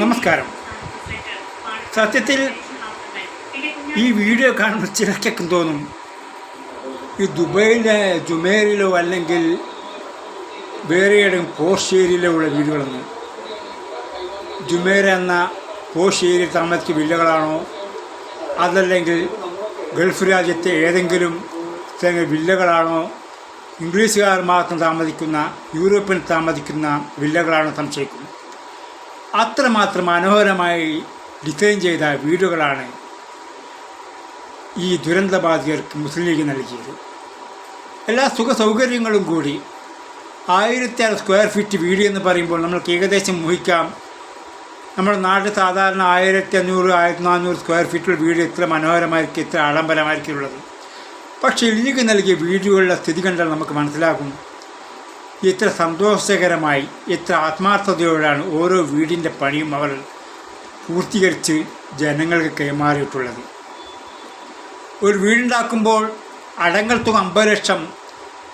നമസ്കാരം. സത്യത്തിൽ ഈ വീഡിയോ കാണുമ്പോൾ ചിലർക്കൊക്കെ തോന്നും ഈ ദുബൈയിലെ ജുമേറിലോ അല്ലെങ്കിൽ വേറെ ഏതെങ്കിലും പോഷ് ഏരിയയിലോ ഉള്ള വീടുകളെന്ന്. ജുമേര എന്ന പോഷ് ഏരിയയിൽ താമസിക്കുന്ന വില്ലകളാണോ, അതല്ലെങ്കിൽ ഗൾഫ് രാജ്യത്തെ ഏതെങ്കിലും വില്ലകളാണോ, ഇംഗ്ലീഷുകാർ മാത്രം താമസിക്കുന്ന യൂറോപ്പിൽ താമസിക്കുന്ന വില്ലകളാണോ സംശയിക്കും. അത്രമാത്രം മനോഹരമായി ഡിസൈൻ ചെയ്ത വീടുകളാണ് ഈ ദുരന്തബാധിതർക്ക് മുസ്ലിം ലീഗ് നൽകിയത്. എല്ലാ സുഖ സൗകര്യങ്ങളും കൂടി 1600 സ്ക്വയർ ഫീറ്റ് വീട് എന്ന് പറയുമ്പോൾ നമ്മൾക്ക് ഏകദേശം ഊഹിക്കാം നമ്മുടെ നാട്ടിൽ സാധാരണ 1500 1400 സ്ക്വയർ ഫീറ്റുള്ള വീട് എത്ര മനോഹരമായിരിക്കും, എത്ര ആഡംബരമായിരിക്കും ഉള്ളത്. പക്ഷേ ലീഗ് നൽകിയ വീടുകളുടെ സ്ഥിതി കണ്ടാൽ നമുക്ക് മനസ്സിലാകും എത്ര സന്തോഷകരമായി, എത്ര ആത്മാർത്ഥതയോടാണ് ഓരോ വീടിൻ്റെ പണിയും അവർ പൂർത്തീകരിച്ച് ജനങ്ങൾക്ക് കൈമാറിയിട്ടുള്ളത്. ഒരു വീടുണ്ടാക്കുമ്പോൾ അടങ്കൽ തുക 50 ലക്ഷം,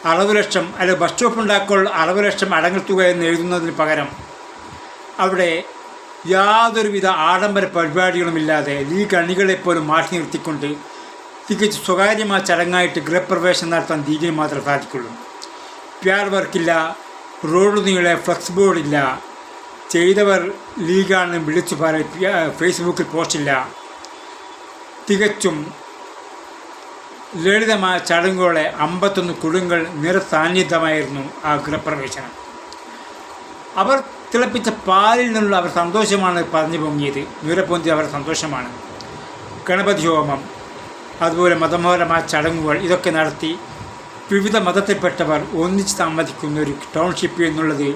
60 ലക്ഷം, അല്ലെങ്കിൽ ബസ് സ്റ്റോപ്പ് ഉണ്ടാക്കുമ്പോൾ 60 ലക്ഷം അടങ്കൽ തുക എന്ന് എഴുതുന്നതിന് പകരം അവിടെ യാതൊരുവിധ ആഡംബര പരിപാടികളുമില്ലാതെ ലീഗ് അണികളെപ്പോലും മാറ്റി നിർത്തിക്കൊണ്ട് തികച്ച് സ്വകാര്യമായ ചടങ്ങായിട്ട് ഗൃഹപ്രവേശനം നടത്താൻ ലീഗിന് മാത്രമേ സാധിക്കുള്ളൂ. പ്യാർ വർക്കില്ല, റോഡ് നീളെ ഫ്ലക്സ് ബോർഡില്ല, ചെയ്തവർ ലീഗാണെന്ന് വിളിച്ചു ഫേസ്ബുക്കിൽ പോസ്റ്റില്ല. തികച്ചും ലളിതമായ ചടങ്ങുകളെ 51 കുടുംബങ്ങൾ നിറസാന്നിധ്യമായിരുന്നു ആ ഗൃഹപ്രവേശനം. അവർ തിളപ്പിച്ച പാലിൽ നിന്നുള്ള അവർ സന്തോഷമാണ് പറഞ്ഞു പൊങ്ങിയത്. നിറപ്പൊന്തി അവരുടെ സന്തോഷമാണ്. ഗണപതി ഹോമം, അതുപോലെ മതപരമായ ചടങ്ങുകൾ ഇതൊക്കെ നടത്തി വിവിധ മതത്തിൽപ്പെട്ടവർ ഒന്നിച്ച് താമസിക്കുന്ന ഒരു ടൗൺഷിപ്പ് എന്നുള്ളത്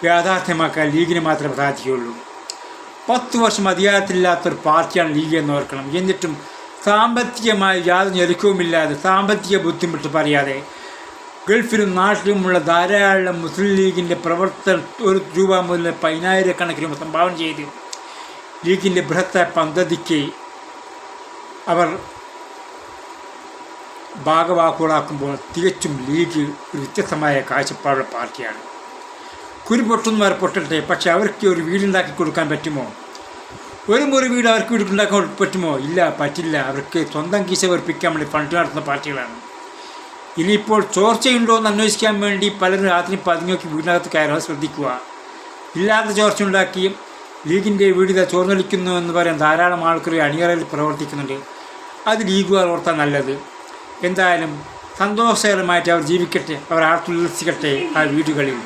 യാഥാർത്ഥ്യമാക്കാൻ ലീഗിന് മാത്രമേ സാധിക്കുകയുള്ളൂ. 10 വർഷം അധികാരത്തിലില്ലാത്തൊരു പാർട്ടിയാണ് ലീഗ് എന്ന് ഓർക്കണം. എന്നിട്ടും സാമ്പത്തികമായി യാതൊരു ഞെരുക്കവുമില്ലാതെ, സാമ്പത്തിക ബുദ്ധിമുട്ട് പറയാതെ ഗൾഫിലും നാട്ടിലുമുള്ള ധാരാളം മുസ്ലിം ലീഗിൻ്റെ പ്രവർത്തകർ 1 രൂപ മുതൽ 10,000 കണക്കിന് സംഭാവന ചെയ്ത് ലീഗിൻ്റെ ബൃഹത്തായ പദ്ധതിക്ക് അവർ ഭാഗവാക്കുകളാക്കുമ്പോൾ തികച്ചും ലീഗ് ഒരു വ്യത്യസ്തമായ കാഴ്ചപ്പാടുള്ള പാർട്ടിയാണ്. കുരു പൊട്ടുന്നവർ പൊട്ടട്ടെ, പക്ഷെ അവർക്ക് ഒരു വീടുണ്ടാക്കി കൊടുക്കാൻ പറ്റുമോ? ഒരു മുറി വീട് അവർക്ക് വീടുണ്ടാക്കാൻ പറ്റുമോ? ഇല്ല, പറ്റില്ല. അവർക്ക് സ്വന്തം കീശ വെറുപ്പിക്കാൻ വേണ്ടി ഫണ്ട് നടത്തുന്ന പാർട്ടികളാണ്. ഇനിയിപ്പോൾ ചോർച്ചയുണ്ടോ എന്ന് അന്വേഷിക്കാൻ വേണ്ടി പലരും രാത്രി 11 വീടിനകത്ത് കയറാൻ ശ്രദ്ധിക്കുക. ഇല്ലാത്ത ചോർച്ച ഉണ്ടാക്കി ലീഗിൻ്റെ വീട് ചോർന്നൊലിക്കുന്നു എന്ന് പറയാൻ ധാരാളം ആൾക്കാർ അണിയറയിൽ പ്രവർത്തിക്കുന്നുണ്ട്. അത് ലീഗുകാർ ഓർത്താൽ നല്ലത്. എന്തായാലും സന്തോഷകരമായിട്ട് അവർ ജീവിക്കട്ടെ, അവർ ആർത്തുല്ലസിക്കട്ടെ ആ വീടുകളിൽ.